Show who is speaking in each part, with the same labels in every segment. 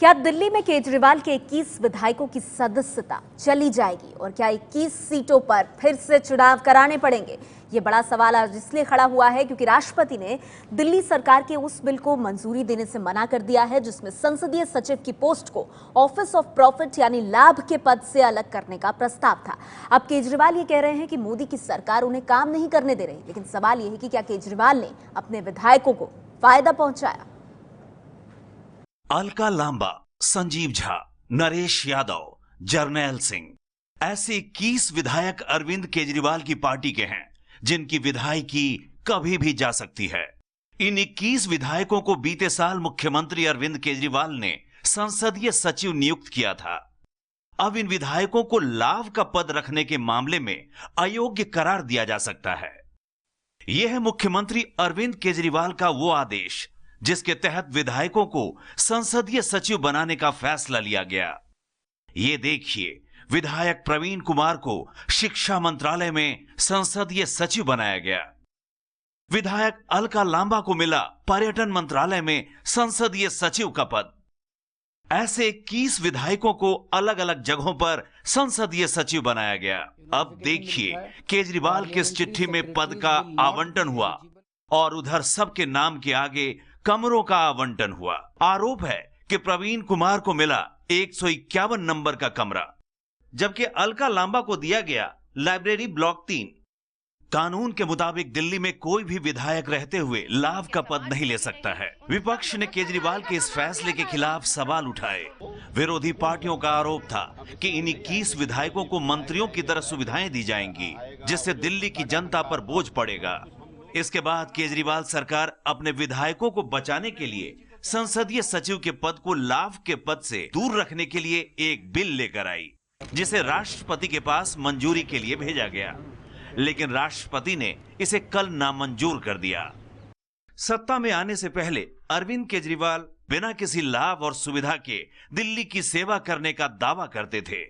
Speaker 1: क्या दिल्ली में केजरीवाल के 21 विधायकों की सदस्यता चली जाएगी और क्या 21 सीटों पर फिर से चुनाव कराने पड़ेंगे? ये बड़ा सवाल आज इसलिए खड़ा हुआ है क्योंकि राष्ट्रपति ने दिल्ली सरकार के उस बिल को मंजूरी देने से मना कर दिया है जिसमें संसदीय सचिव की पोस्ट को ऑफिस ऑफ प्रॉफिट यानी लाभ के पद से अलग करने का प्रस्ताव था। अब केजरीवाल ये कह रहे हैं कि मोदी की सरकार उन्हें काम नहीं करने दे रही, लेकिन सवाल यह है कि क्या केजरीवाल ने अपने विधायकों को फायदा पहुंचाया?
Speaker 2: अलका लांबा, संजीव झा, नरेश यादव, जरनैल सिंह, ऐसे 21 विधायक अरविंद केजरीवाल की पार्टी के हैं जिनकी विधायकी कभी भी जा सकती है। इन 21 विधायकों को बीते साल मुख्यमंत्री अरविंद केजरीवाल ने संसदीय सचिव नियुक्त किया था। अब इन विधायकों को लाभ का पद रखने के मामले में अयोग्य करार दिया जा सकता है। यह है मुख्यमंत्री अरविंद केजरीवाल का वो आदेश जिसके तहत विधायकों को संसदीय सचिव बनाने का फैसला लिया गया। ये देखिए, विधायक प्रवीण कुमार को शिक्षा मंत्रालय में संसदीय सचिव बनाया गया। विधायक अलका लांबा को मिला पर्यटन मंत्रालय में संसदीय सचिव का पद। ऐसे 21 विधायकों को अलग अलग जगहों पर संसदीय सचिव बनाया गया। अब देखिए, केजरीवाल के इस चिट्ठी में पद का आवंटन हुआ और उधर सबके नाम के आगे कमरों का आवंटन हुआ। आरोप है कि प्रवीण कुमार को मिला 151 नंबर का कमरा, जबकि अलका लांबा को दिया गया लाइब्रेरी ब्लॉक 3। कानून के मुताबिक दिल्ली में कोई भी विधायक रहते हुए लाभ का पद नहीं ले सकता है। विपक्ष ने केजरीवाल के इस फैसले के खिलाफ सवाल उठाए। विरोधी पार्टियों का आरोप था कि इन 21 विधायकों को मंत्रियों की तरह सुविधाएं दी जाएंगी, जिससे दिल्ली की जनता पर बोझ पड़ेगा। इसके बाद केजरीवाल सरकार अपने विधायकों को बचाने के लिए संसदीय सचिव के पद को लाभ के पद से दूर रखने के लिए एक बिल लेकर आई, जिसे राष्ट्रपति के पास मंजूरी के लिए भेजा गया, लेकिन राष्ट्रपति ने इसे कल नामंजूर कर दिया। सत्ता में आने से पहले अरविंद केजरीवाल बिना किसी लाभ और सुविधा के दिल्ली की सेवा करने का दावा करते थे।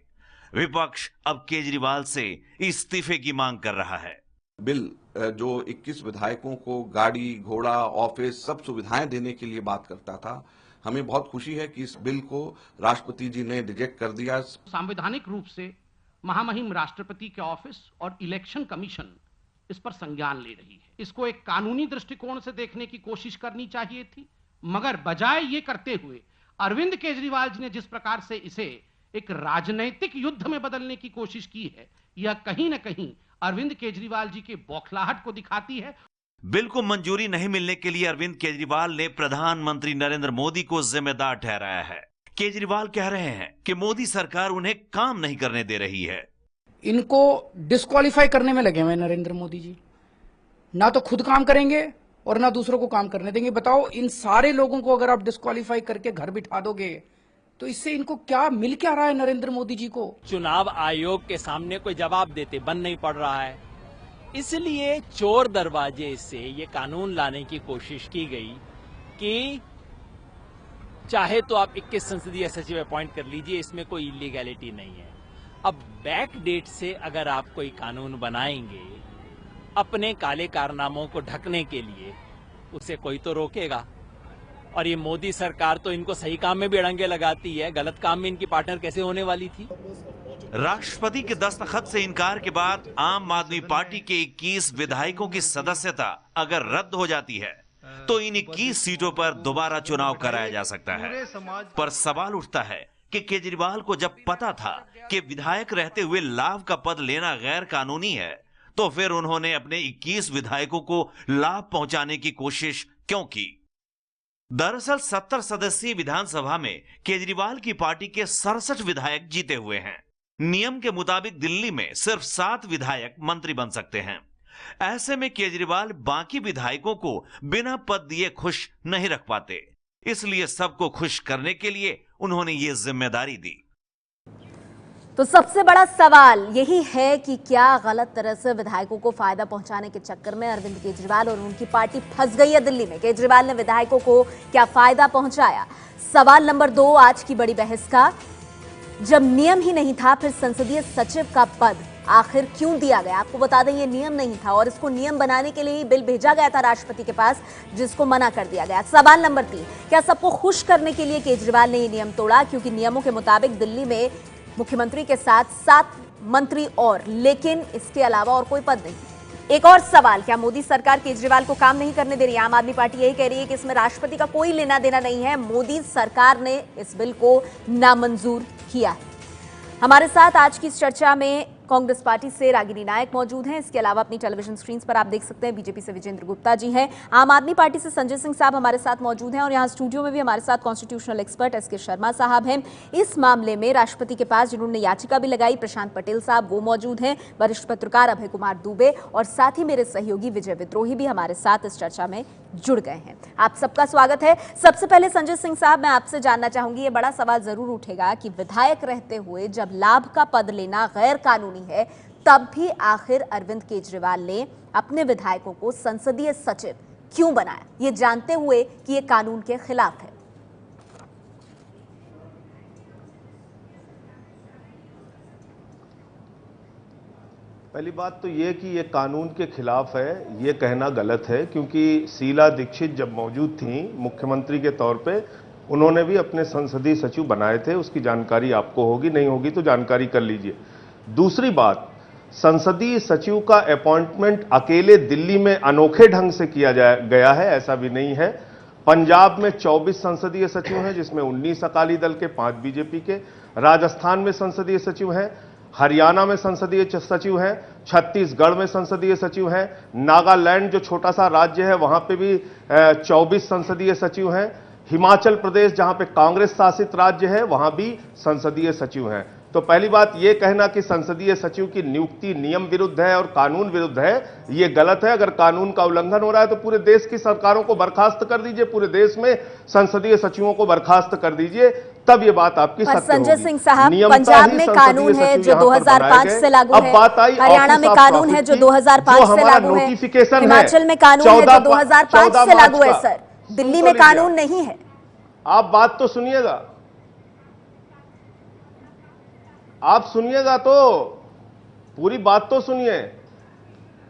Speaker 2: विपक्ष अब केजरीवाल से इस्तीफे की मांग कर रहा है।
Speaker 3: बिल जो 21 विधायकों को गाड़ी, घोड़ा, ऑफिस सब सुविधाएं देने के लिए बात करता था, हमें बहुत खुशी है कि इस बिल को राष्ट्रपति जी ने रिजेक्ट कर दिया।
Speaker 4: संवैधानिक रूप से महामहिम राष्ट्रपति के ऑफिस और इलेक्शन कमीशन इस पर संज्ञान ले रही है। इसको एक कानूनी दृष्टिकोण से देखने की कोशिश करनी चाहिए थी, मगर बजाय ये करते हुए अरविंद केजरीवाल जी ने जिस प्रकार से इसे एक राजनैतिक युद्ध में बदलने की कोशिश की है, यह कहीं न कहीं अरविंद केजरीवाल जी के बौखलाहट को दिखाती है।
Speaker 2: बिल को मंजूरी नहीं मिलने के लिए अरविंद केजरीवाल ने प्रधानमंत्री नरेंद्र मोदी को जिम्मेदार ठहराया है। केजरीवाल कह रहे हैं कि मोदी सरकार उन्हें काम नहीं करने दे रही है।
Speaker 5: इनको डिस्क्वालीफाई करने में लगे हुए नरेंद्र मोदी जी, ना तो खुद काम करेंगे और ना दूसरों को काम करने देंगे। बताओ, इन सारे लोगों को अगर आप डिस्क्वालीफाई करके घर बिठा दोगे तो इससे इनको क्या मिल क्या रहा है नरेंद्र मोदी जी को?
Speaker 6: चुनाव आयोग के सामने कोई जवाब देते बन नहीं पड़ रहा है, इसलिए चोर दरवाजे से ये कानून लाने की कोशिश की गई कि चाहे तो आप 21 संसदीय सचिव अपॉइंट कर लीजिए, इसमें कोई इलीगैलिटी नहीं है। अब बैक डेट से अगर आप कोई कानून बनाएंगे अपने काले कारनामों को ढकने के लिए, उसे कोई तो रोकेगा। और ये मोदी सरकार तो इनको सही काम में भी अड़ंगे लगाती है, गलत काम में इनकी पार्टनर कैसे होने वाली थी?
Speaker 2: राष्ट्रपति के दस्तखत से इनकार के बाद आम आदमी पार्टी के 21 विधायकों की सदस्यता अगर रद्द हो जाती है तो इन 21 सीटों पर दोबारा चुनाव कराया जा सकता है। पर सवाल उठता है कि केजरीवाल को जब पता था कि विधायक रहते हुए लाभ का पद लेना गैर कानूनी है, तो फिर उन्होंने अपने 21 विधायकों को लाभ पहुंचाने की कोशिश क्यों की? दरअसल 70 सदस्यीय विधानसभा में केजरीवाल की पार्टी के 67 विधायक जीते हुए हैं। नियम के मुताबिक दिल्ली में सिर्फ 7 विधायक मंत्री बन सकते हैं। ऐसे में केजरीवाल बाकी विधायकों को बिना पद दिए खुश नहीं रख पाते, इसलिए सबको खुश करने के लिए उन्होंने ये जिम्मेदारी दी।
Speaker 1: तो सबसे बड़ा सवाल यही है कि क्या गलत तरह से विधायकों को फायदा पहुंचाने के चक्कर में अरविंद केजरीवाल और उनकी पार्टी फंस गई है दिल्ली में? केजरीवाल ने विधायकों को क्या फायदा पहुंचाया? सवाल नंबर 2 आज की बड़ी बहस का, जब नियम ही नहीं था फिर संसदीय सचिव का पद आखिर क्यों दिया गया? आपको बता दें ये नियम नहीं था और इसको नियम बनाने के लिए ही बिल भेजा गया था राष्ट्रपति के पास, जिसको मना कर दिया गया। सवाल नंबर 3, क्या सबको खुश करने के लिए केजरीवाल ने ये नियम तोड़ा? क्योंकि नियमों के मुताबिक दिल्ली में मुख्यमंत्री के साथ 7 मंत्री और, लेकिन इसके अलावा और कोई पद नहीं। एक और सवाल, क्या मोदी सरकार केजरीवाल को काम नहीं करने दे रही है? आम आदमी पार्टी यही कह रही है कि इसमें राष्ट्रपति का कोई लेना देना नहीं है, मोदी सरकार ने इस बिल को नामंजूर किया है। हमारे साथ आज की इस चर्चा में कांग्रेस पार्टी से रागिनी नायक मौजूद हैं। इसके अलावा अपनी टेलीविजन स्क्रीन पर आप देख सकते हैं बीजेपी से विजेंद्र गुप्ता जी हैं, आम आदमी पार्टी से संजय सिंह साहब हमारे साथ मौजूद हैं और यहाँ स्टूडियो में भी हमारे साथ कॉन्स्टिट्यूशनल एक्सपर्ट एस के शर्मा साहब हैं। इस मामले में राष्ट्रपति के पास जिन्होंने याचिका भी लगाई, प्रशांत पटेल साहब, वो मौजूद हैं, वरिष्ठ पत्रकार अभय कुमार दुबे और साथ ही मेरे सहयोगी विजय विद्रोही भी हमारे साथ इस चर्चा में जुड़ गए हैं। आप सबका स्वागत है। सबसे पहले संजय सिंह साहब, मैं आपसे जानना चाहूंगी, ये बड़ा सवाल जरूर उठेगा कि विधायक रहते हुए जब लाभ का पद लेना गैर कानूनी है, तब भी आखिर अरविंद केजरीवाल ने अपने विधायकों को संसदीय सचिव क्यों बनाया, ये जानते हुए कि ये कानून के खिलाफ है?
Speaker 7: पहली बात तो ये कि ये कानून के खिलाफ है, ये कहना गलत है, क्योंकि शीला दीक्षित जब मौजूद थी मुख्यमंत्री के तौर पे, उन्होंने भी अपने संसदीय सचिव बनाए थे। उसकी जानकारी आपको होगी, नहीं होगी तो जानकारी कर लीजिए। दूसरी बात, संसदीय सचिव का अपॉइंटमेंट अकेले दिल्ली में अनोखे ढंग से किया गया है, ऐसा भी नहीं है। पंजाब में 24 संसदीय सचिव हैं, जिसमें 19 अकाली दल के, 5 बीजेपी के। राजस्थान में संसदीय सचिव हैं, हरियाणा में संसदीय सचिव हैं, छत्तीसगढ़ में संसदीय सचिव हैं, नागालैंड जो छोटा सा राज्य है वहां पे भी 24 संसदीय सचिव हैं, हिमाचल प्रदेश जहां पे कांग्रेस शासित राज्य है वहां भी संसदीय सचिव हैं। तो पहली बात यह कहना कि संसदीय सचिव की नियुक्ति नियम विरुद्ध है और कानून विरुद्ध है, यह गलत है। अगर कानून का उल्लंघन हो रहा है तो पूरे देश की सरकारों को बर्खास्त कर दीजिए, पूरे देश में संसदीय सचिवों को बर्खास्त कर दीजिए, तब ये बात आपकी सत्य होगी।
Speaker 1: संजय सिंह साहब, पंजाब में कानून है जो 2005 से लागू है, हरियाणा में कानून है जो 2005 से लागू है, हिमाचल में कानून है जो 2005 से लागू है सर, दिल्ली में कानून नहीं है।
Speaker 7: आप बात तो सुनिएगा, आप सुनिएगा तो, पूरी बात तो सुनिए।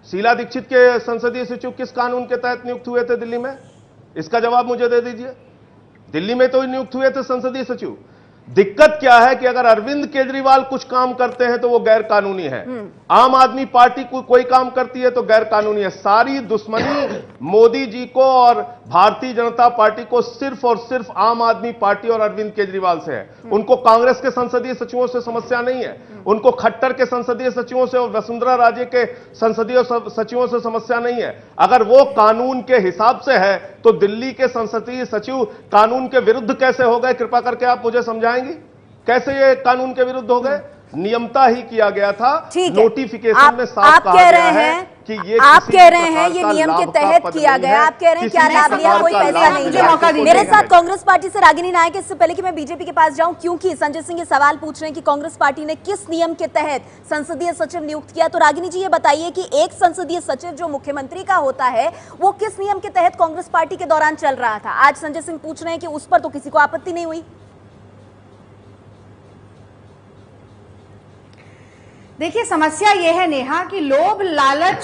Speaker 7: शीला दीक्षित के संसदीय सचिव किस कानून के तहत नियुक्त हुए थे दिल्ली में? इसका जवाब मुझे दे दीजिए। दिल्ली में तो नियुक्त हुए थे संसदीय सचिव। दिक्कत क्या है कि अगर अरविंद केजरीवाल कुछ काम करते हैं तो वो गैर कानूनी है, आम आदमी पार्टी कोई काम करती है तो गैर कानूनी है। सारी दुश्मनी मोदी जी को और भारतीय जनता पार्टी को सिर्फ और सिर्फ आम आदमी पार्टी और अरविंद केजरीवाल से है। उनको कांग्रेस के संसदीय सचिवों से समस्या नहीं है, उनको खट्टर के संसदीय सचिवों से और वसुंधरा राजे के संसदीय सचिवों से समस्या नहीं है। अगर वो कानून के हिसाब से है तो दिल्ली के संसदीय सचिव कानून के विरुद्ध कैसे हो गए? कृपा करके आप मुझे समझाएंगे कैसे ये कानून के विरुद्ध हो गए? नियमता ही किया गया था। नोटिफिकेशन में साफ कहा गया है कि ये,
Speaker 1: आप कह रहे हैं ये नियम के तहत किया गया, आप कह रहे हैं क्या लाभ लिया, कोई पैसा नहीं दिया। मेरे साथ कांग्रेस पार्टी से रागिनी नायक, इससे पहले कि मैं बीजेपी के पास जाऊं, क्योंकि संजय सिंह ये सवाल पूछ रहे हैं कि कांग्रेस पार्टी ने किस नियम के तहत संसदीय सचिव नियुक्त किया, तो रागिनी जी ये बताइए कि एक संसदीय सचिव जो मुख्यमंत्री का होता है वो किस नियम के तहत कांग्रेस पार्टी के दौरान चल रहा था? आज संजय सिंह पूछ रहे हैं कि उस पर तो किसी को आपत्ति नहीं हुई।
Speaker 8: देखिए, समस्या यह है नेहा कि लोभ लालच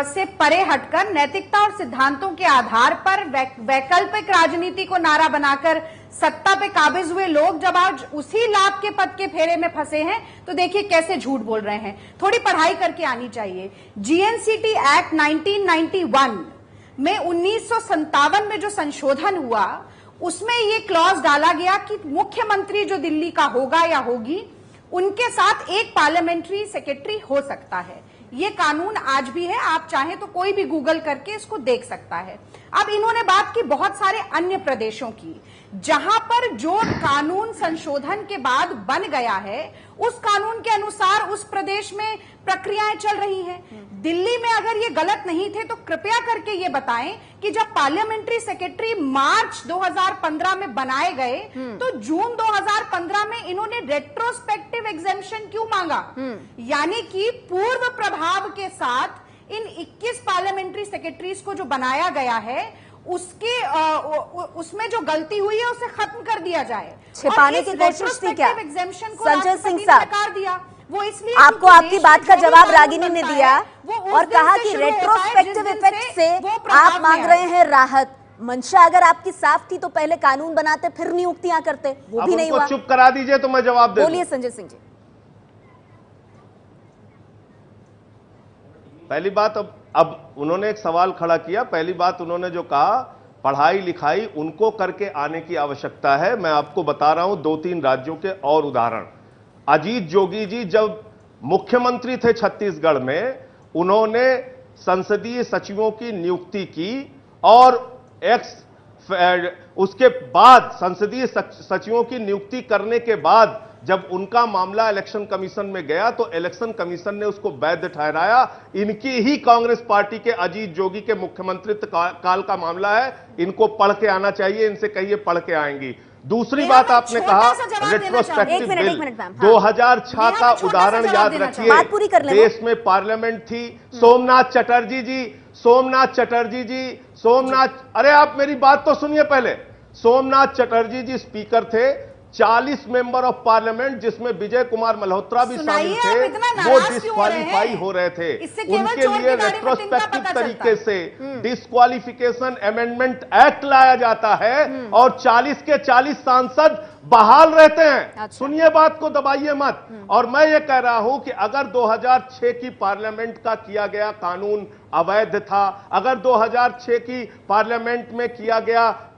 Speaker 8: से परे हटकर नैतिकता और सिद्धांतों के आधार पर वैकल्पिक राजनीति को नारा बनाकर सत्ता पे काबिज हुए लोग जब आज उसी लाभ के पद के फेरे में फंसे हैं तो देखिए कैसे झूठ बोल रहे हैं। थोड़ी पढ़ाई करके आनी चाहिए। जीएनसीटी एक्ट 1991 में 1957 में जो संशोधन हुआ उसमें ये क्लॉज डाला गया कि मुख्यमंत्री जो दिल्ली का होगा या होगी उनके साथ एक पार्लियामेंट्री सेक्रेटरी हो सकता है। ये कानून आज भी है, आप चाहें तो कोई भी गूगल करके इसको देख सकता है। अब इन्होंने बात की बहुत सारे अन्य प्रदेशों की, जहां पर जो कानून संशोधन के बाद बन गया है उस कानून के अनुसार उस प्रदेश में प्रक्रियाएं चल रही हैं। दिल्ली में अगर ये गलत नहीं थे तो कृपया करके ये बताएं कि जब पार्लियामेंट्री सेक्रेटरी मार्च 2015 में बनाए गए तो जून 2015 में इन्होंने रेट्रोस्पेक्टिव एग्जेम्पशन क्यों मांगा? यानी कि पूर्व प्रभाव के साथ इन 21 पार्लियामेंट्री सेक्रेटरीज को जो बनाया गया है उसके उसमें जो गलती हुई है उसे खत्म कर दिया जाए।
Speaker 1: छिपाने की कोशिश थी क्या?
Speaker 8: एग्जेम्पशन को
Speaker 1: संजय सिंह साहब
Speaker 8: नकार दिया। वो इसलिए
Speaker 1: आपको
Speaker 8: क्योंकि
Speaker 1: आपकी
Speaker 8: देश
Speaker 1: बात
Speaker 8: में
Speaker 1: का
Speaker 8: जो भी
Speaker 1: जवाब
Speaker 8: कानून
Speaker 1: रागिनी ने
Speaker 8: बनता
Speaker 1: दिया
Speaker 8: है, वो उस
Speaker 1: और
Speaker 8: दिन
Speaker 1: कहा
Speaker 8: से
Speaker 1: कि
Speaker 8: शुरू होता है
Speaker 1: रेट्रोस्पेक्टिव
Speaker 8: जिस दिन
Speaker 1: इफेक्ट से
Speaker 8: वो प्रभाव
Speaker 1: आप
Speaker 8: में
Speaker 1: मांग
Speaker 8: आए।
Speaker 1: रहे हैं राहत। मंशा अगर आपकी साफ थी तो पहले कानून बनाते फिर नियुक्तियां करते, वो
Speaker 7: अब
Speaker 1: भी नहीं
Speaker 7: उनको
Speaker 1: हुआ।
Speaker 7: चुप करा दीजिए तो मैं जवाब दे दूं।
Speaker 1: बोलिए संजय सिंह जी।
Speaker 7: पहली बात, अब उन्होंने एक सवाल खड़ा किया। पहली बात उन्होंने जो कहा, पढ़ाई लिखाई उनको करके आने की आवश्यकता है। मैं आपको बता रहा हूं 2-3 राज्यों के और उदाहरण। अजीत जोगी जी जब मुख्यमंत्री थे छत्तीसगढ़ में, उन्होंने संसदीय सचिवों की नियुक्ति की और उसके बाद संसदीय सचिवों की नियुक्ति करने के बाद जब उनका मामला इलेक्शन कमीशन में गया तो इलेक्शन कमीशन ने उसको वैध ठहराया। इनकी ही कांग्रेस पार्टी के अजीत जोगी के मुख्यमंत्रित्व काल का मामला है। इनको पढ़ के आना चाहिए, इनसे कहिए पढ़ के आएंगी। दूसरी बात आपने कहा रेट्रोस्पेक्टिव बिल, 2006 का उदाहरण याद रखिए।
Speaker 1: बात पूरी कर लें।
Speaker 7: देश में पार्लियामेंट थी, सोमनाथ चटर्जी जी, अरे आप मेरी बात तो सुनिए पहले। सोमनाथ चटर्जी जी स्पीकर थे। 40 मेंबर ऑफ पार्लियामेंट जिसमें विजय कुमार मल्होत्रा भी शामिल थे, वो डिस्क्वालीफाई हो रहे थे। उनके लिए रेट्रोस्पेक्टिव तरीके से डिस्क्वालिफिकेशन अमेंडमेंट एक्ट लाया जाता है और 40 के 40 सांसद बहाल रहते हैं।
Speaker 1: अच्छा।
Speaker 7: सुनिए बात को, दबाइए मत। और मैं ये कह रहा हूं कि अगर 2006 की पार्लियामेंट का किया गया कानून अवैध था, अगर 2006 की पार्लियामेंट में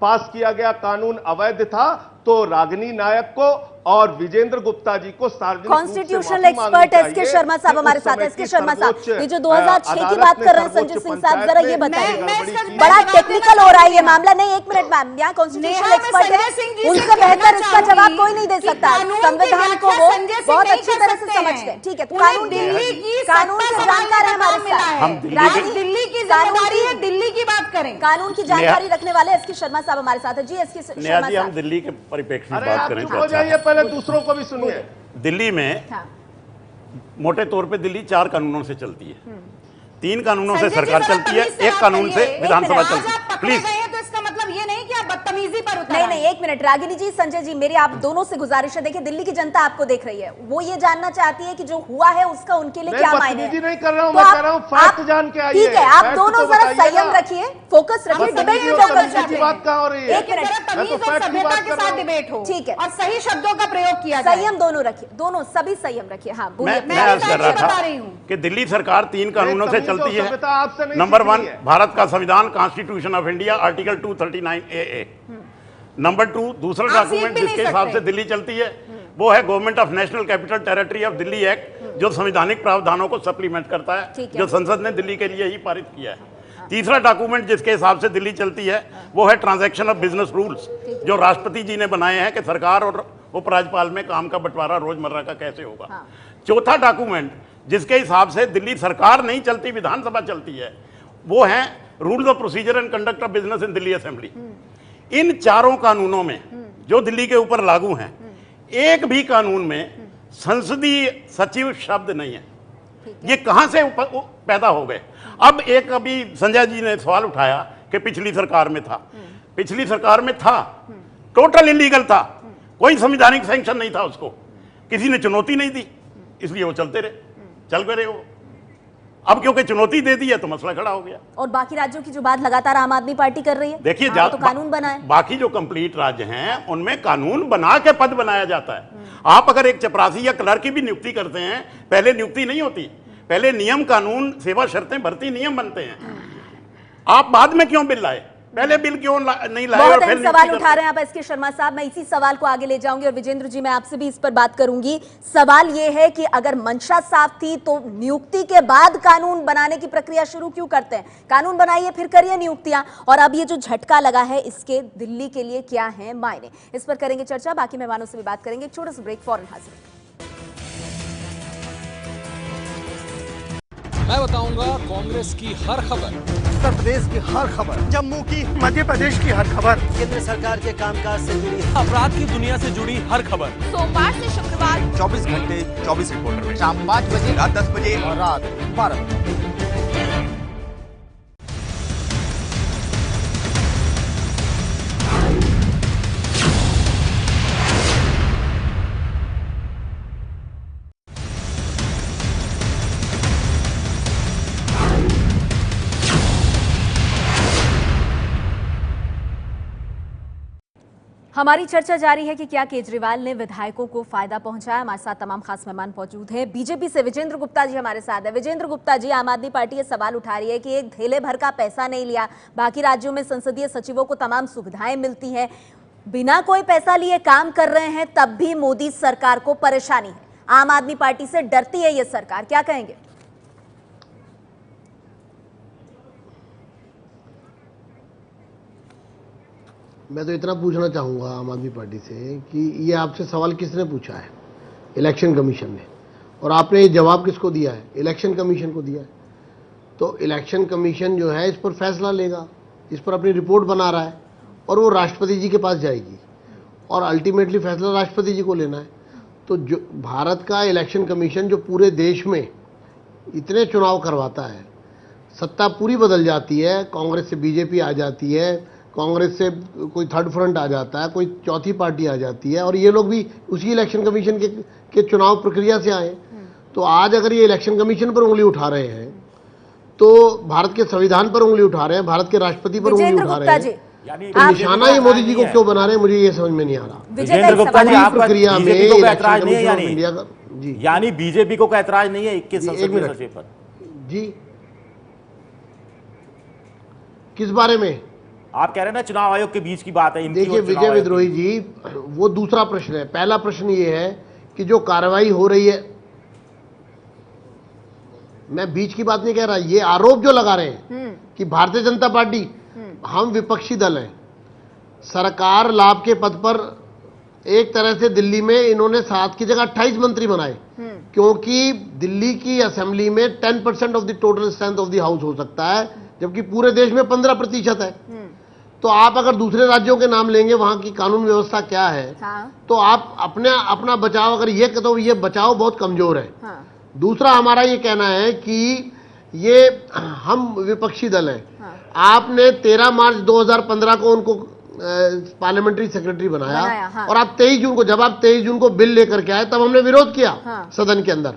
Speaker 7: पास किया गया कानून अवैध था, तो रागिनी नायक को और विजेंद्र गुप्ता जी को सार्वजनिक
Speaker 1: कॉन्स्टिट्यूशनल एक्सपर्ट एसके शर्मा साहब हमारे साथ। एसके शर्मा साहब, ये जो 2006 की बात कर रहे हैं संजय सिंह साहब, जरा ये बताइए। बड़ा टेक्निकल हो रहा है ये मामला। नहीं, एक मिनट मैम, यहाँ कॉन्स्टिट्यूशनल एक्सपर्ट है, उनसे बेहतर इसका जवाब कोई नहीं दे सकता। संविधान को वो बहुत अच्छी तरह से समझते हैं। ठीक है, तो कानून के जानकार है हमारे साथ।
Speaker 8: दिल्ली की जिम्मेदारी है, दिल्ली की बात करें।
Speaker 1: कानून की जानकारी रखने वाले एसके शर्मा साहब हमारे साथ है। जी एसके शर्मा
Speaker 9: हम
Speaker 1: साहब,
Speaker 9: दिल्ली के परिप्रेक्ष्य में
Speaker 7: अरे
Speaker 9: बात
Speaker 7: आप
Speaker 9: करें
Speaker 7: चुप
Speaker 9: तो
Speaker 7: हो
Speaker 9: अच्छा
Speaker 7: जाइए,
Speaker 9: है।
Speaker 7: पहले दूसरों को भी सुनिए।
Speaker 9: दिल्ली में
Speaker 1: हाँ।
Speaker 9: मोटे तौर पे दिल्ली 4 कानूनों से चलती है। 3 कानूनों से
Speaker 8: संजय जी,
Speaker 9: सरकार
Speaker 8: जरा
Speaker 9: चलती है,
Speaker 8: तमीज से
Speaker 9: 1
Speaker 8: बात
Speaker 9: कानून से
Speaker 8: करिए।
Speaker 9: विधानसभा
Speaker 8: आज
Speaker 9: चलती
Speaker 8: आप
Speaker 9: है।
Speaker 8: पकड़े
Speaker 9: प्लीज
Speaker 8: गए हैं तो इसका मतलब ये नहीं कि आप बदतमीजी पर उतर
Speaker 1: नहीं
Speaker 8: आए।
Speaker 1: नहीं, एक मिनट रागिनी जी, संजय जी, मेरी आप दोनों से गुजारिश है। देखिए, दिल्ली की जनता आपको देख रही है, वो ये जानना चाहती है कि जो हुआ है उसका उनके लिए क्या मायने है।
Speaker 7: नहीं कर रहा हूं,
Speaker 1: तो
Speaker 7: मैं
Speaker 1: आप-
Speaker 7: कह रहा हूं फैक्ट
Speaker 1: आप-
Speaker 7: जान के आइए।
Speaker 1: ठीक है, आप
Speaker 7: फैक्ट
Speaker 1: दोनों
Speaker 7: तो
Speaker 1: जरा
Speaker 7: बताइए
Speaker 1: संयम
Speaker 7: ना।
Speaker 1: रखिए, फोकस रखिए, डिबेट में
Speaker 7: बदतमीजी और
Speaker 1: फोकस
Speaker 7: तमीज की
Speaker 1: रखिए।
Speaker 7: बात कहाँ हो रही है?
Speaker 1: एक मिनट,
Speaker 8: तमीज
Speaker 7: मैं तो
Speaker 8: और
Speaker 7: फैक्ट की
Speaker 8: सभ्यता
Speaker 7: बात
Speaker 8: के
Speaker 7: कर रहा
Speaker 8: साथ
Speaker 7: हूं।
Speaker 8: डिबेट हो,
Speaker 1: ठीक है।
Speaker 8: और सही शब्दों का प्रयोग किया जाए।
Speaker 1: संयम दोनों रखिए, दोनों सभी संयम रखिए। हाँ बोलिए।
Speaker 9: मैं अर्ज कर रहा
Speaker 8: बता
Speaker 9: था
Speaker 8: रही हूं।
Speaker 9: कि दिल्ली सरकार 3 कानूनों से
Speaker 7: तमीज और
Speaker 9: चलती है।
Speaker 7: सभ्यता आपसे नहीं
Speaker 9: नंबर
Speaker 7: सीखनी
Speaker 9: 1,
Speaker 7: है।
Speaker 9: भारत का संविधान, constitution of India, article 239 AA। Number 2, दूसरा
Speaker 8: आप सीख
Speaker 9: डॉक्यूमेंट
Speaker 8: भी नहीं
Speaker 9: जिसके हिसाब
Speaker 8: सकते।
Speaker 9: से दिल्ली चलती है वो है government of national capital territory of Delhi act, जो संवैधानिक प्रावधानों को सप्लीमेंट करता
Speaker 1: ठीक
Speaker 9: है,
Speaker 1: है।
Speaker 9: जो संसद ने दिल्ली के लिए ही पारित किया है। तीसरा डॉक्यूमेंट जिसके हिसाब से दिल्ली चलती है वो है ट्रांजैक्शन ऑफ बिजनेस रूल्स, जो राष्ट्रपति जी ने बनाए हैं कि सरकार और उपराज्यपाल में काम का बंटवारा रोजमर्रा का कैसे होगा।
Speaker 1: हाँ।
Speaker 9: चौथा डॉक्यूमेंट जिसके हिसाब से दिल्ली सरकार नहीं चलती, विधानसभा चलती है, वो है rules of procedure and conduct of business in Delhi assembly. इन चारों कानूनों में जो दिल्ली के ऊपर लागू हैं, एक भी कानून में संसदीय सचिव शब्द नहीं है। ये कहां से पैदा हो गए? अब एक अभी संजय जी ने सवाल उठाया कि पिछली सरकार में था। पिछली सरकार में था, टोटल इलीगल था, कोई संवैधानिक सैंक्शन नहीं था उसको, किसी ने चुनौती नहीं दी, इसलिए वो चलते रहे, चल गए वो। अब क्योंकि चुनौती दे दी है तो मसला खड़ा हो गया।
Speaker 1: और बाकी राज्यों की जो बात लगातार आम आदमी पार्टी कर रही है,
Speaker 9: देखिए,
Speaker 1: हाँ, तो कानून बनाए।
Speaker 9: बाकी जो कंप्लीट राज्य हैं उनमें कानून बना के पद बनाया जाता है। आप अगर एक चपरासी या क्लर्क की भी नियुक्ति करते हैं, पहले नियुक्ति नहीं होती, पहले नियम कानून, सेवा शर्तें, भर्ती नियम बनते हैं। आप बाद में क्यों बिल लाए? पहले बिल क्यों नहीं लाए?
Speaker 1: बहुत
Speaker 9: और फिर
Speaker 1: अहम सवाल उठा रहे हैं आप एसके शर्मा साहब। मैं इसी सवाल को आगे ले जाऊंगी और विजेंद्र जी, मैं आपसे भी इस पर बात करूंगी। सवाल यह है कि अगर मंशा साफ थी तो नियुक्ति के बाद कानून बनाने की प्रक्रिया शुरू क्यों करते हैं? कानून बनाइए, फिर करिए नियुक्तियां। और अब ये जो झटका लगा है, इसके दिल्ली के लिए क्या है मायने, इस पर करेंगे चर्चा। बाकी मेहमानों से भी बात करेंगे। एक छोटा सा ब्रेक, फौरन हाजिर।
Speaker 10: मैं बताऊंगा कांग्रेस की हर खबर,
Speaker 11: उत्तर प्रदेश की हर खबर, जम्मू की, मध्य प्रदेश की हर खबर,
Speaker 10: केंद्र सरकार के कामकाज से जुड़ी, अपराध की दुनिया से जुड़ी हर खबर।
Speaker 12: सोमवार से शुक्रवार
Speaker 11: 24 घंटे 24 रिपोर्टर में, शाम 5 बजे, रात 10 बजे और रात 12 बजे।
Speaker 1: हमारी चर्चा जारी है कि क्या केजरीवाल ने विधायकों को फायदा पहुंचाया। हमारे साथ तमाम खास मेहमान मौजूद हैं। बीजेपी से विजेंद्र गुप्ता जी हमारे साथ है। विजेंद्र गुप्ता जी, आम आदमी पार्टी ये सवाल उठा रही है कि एक धेले भर का पैसा नहीं लिया, बाकी राज्यों में संसदीय सचिवों को तमाम सुविधाएं मिलती हैं, बिना कोई पैसा लिए काम कर रहे हैं, तब भी मोदी सरकार को परेशानी है। आम आदमी पार्टी से डरती है ये सरकार, क्या कहेंगे?
Speaker 12: मैं तो इतना पूछना चाहूँगा आम आदमी पार्टी से कि ये आपसे सवाल किसने पूछा है? इलेक्शन कमीशन ने। और आपने ये जवाब किसको दिया है? इलेक्शन कमीशन को दिया है। तो इलेक्शन कमीशन जो है इस पर फैसला लेगा, इस पर अपनी रिपोर्ट बना रहा है और वो राष्ट्रपति जी के पास जाएगी और अल्टीमेटली फैसला राष्ट्रपति जी को लेना है। तो जो भारत का इलेक्शन कमीशन जो पूरे देश में इतने चुनाव करवाता है, सत्ता पूरी बदल जाती है, कांग्रेस से बीजेपी आ जाती है, कांग्रेस से कोई थर्ड फ्रंट आ जाता है, कोई चौथी पार्टी आ जाती है, और ये लोग भी उसी इलेक्शन कमीशन के चुनाव प्रक्रिया से आए। तो आज अगर ये इलेक्शन कमीशन पर उंगली उठा रहे हैं तो भारत के संविधान पर उंगली उठा रहे हैं, भारत के राष्ट्रपति पर उंगली उठा रहे हैं। तो निशाना ये मोदी जी को क्यों बना रहे हैं, मुझे ये समझ में नहीं आ रहा।
Speaker 10: विजेंद्र गुप्ता जी, आप
Speaker 12: प्रक्रिया में
Speaker 10: ऐतराज नहीं है
Speaker 12: यानी
Speaker 10: बीजेपी को ऐतराज नहीं है 21 संसदीय सचिव पर?
Speaker 12: जी, किस बारे में
Speaker 10: आप कह रहे हैं ना, चुनाव आयोग के बीच की बात है।
Speaker 12: देखिए विजय विद्रोही जी, वो दूसरा प्रश्न है। पहला प्रश्न ये है कि जो कार्रवाई हो रही है, मैं बीच की बात नहीं कह रहा, ये आरोप जो लगा रहे हैं कि भारतीय जनता पार्टी, हम विपक्षी दल हैं, सरकार लाभ के पद पर एक तरह से दिल्ली में इन्होंने 7 की जगह 28 मंत्री बनाए, क्योंकि दिल्ली की असेंबली में 10% of the total strength of the house हो सकता है, जबकि पूरे देश में 15% है। तो आप अगर दूसरे राज्यों के नाम लेंगे, वहां की कानून व्यवस्था क्या है, तो आप अपना बचाव अगर ये कहते हो, ये बचाव बहुत कमजोर है। दूसरा हमारा ये कहना है कि ये हम विपक्षी दल हैं। आपने 13 मार्च 2015 को उनको पार्लियामेंट्री सेक्रेटरी बनाया और आप 23 जून को, जब आप 23 जून को बिल लेकर के आए, तब हमने विरोध किया सदन के अंदर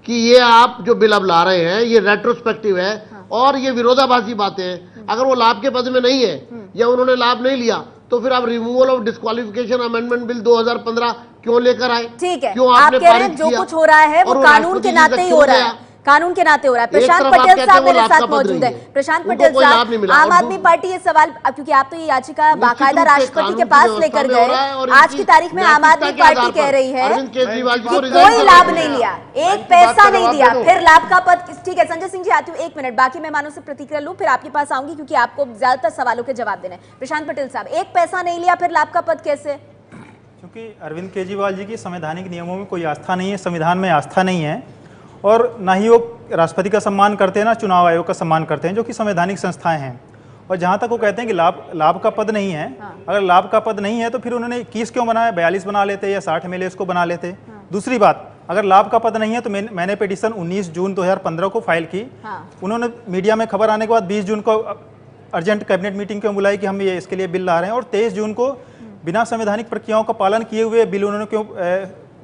Speaker 12: कि ये आप जो बिल अब ला रहे हैं ये रेट्रोस्पेक्टिव है और ये विरोधाभासी बातें हैं। अगर वो लाभ के पद में नहीं है या उन्होंने लाभ नहीं लिया, तो फिर आप removal of disqualification amendment bill 2015 क्यों लेकर आए?
Speaker 1: ठीक है,
Speaker 12: क्यों
Speaker 1: आप
Speaker 12: आपने
Speaker 1: कह रहे हैं जो कुछ हो रहा है वो कानून के नाते ही हो रहा है, कानून के नाते हो रहा है। प्रशांत पटेल साहब मेरे साथ मौजूद है। प्रशांत पटेल साहब, आम आदमी पार्टी ये सवाल, क्योंकि आप तो ये याचिका बाकायदा राष्ट्रपति के पास लेकर गए, आज की तारीख में आम आदमी पार्टी कह रही है कि कोई लाभ नहीं लिया, एक पैसा नहीं दिया, फिर लाभ का पद। ठीक है संजय सिंह जी, आती हूँ 1 मिनट, बाकी मेहमानों से प्रतिक्रिया लूं, फिर आपके पास आऊंगी क्योंकि आपको ज्यादातर सवालों के जवाब देने। प्रशांत पटेल साहब, एक पैसा नहीं लिया, फिर लाभ का पद कैसे?
Speaker 13: क्योंकि अरविंद केजरीवाल जी की संवैधानिक नियमों में कोई आस्था नहीं है, संविधान में आस्था नहीं है, और ना ही वो राष्ट्रपति का सम्मान करते हैं, ना चुनाव आयोग का सम्मान करते हैं, जो कि संवैधानिक संस्थाएं हैं। और जहां तक वो कहते हैं कि लाभ का पद नहीं है, अगर लाभ का पद नहीं है तो फिर उन्होंने 21 क्यों बनाया? 42 बना लेते या 60 MLA को बना लेते। दूसरी बात, अगर लाभ का पद नहीं है तो मैंने पिटीशन 19 जून 2015 को फाइल की। उन्होंने मीडिया में खबर आने के बाद 20 जून को अर्जेंट कैबिनेट मीटिंग क्यों बुलाई कि हम ये इसके लिए बिल ला रहे हैं, और 23 जून को बिना संवैधानिक प्रक्रियाओं का पालन किए हुए बिल उन्होंने क्यों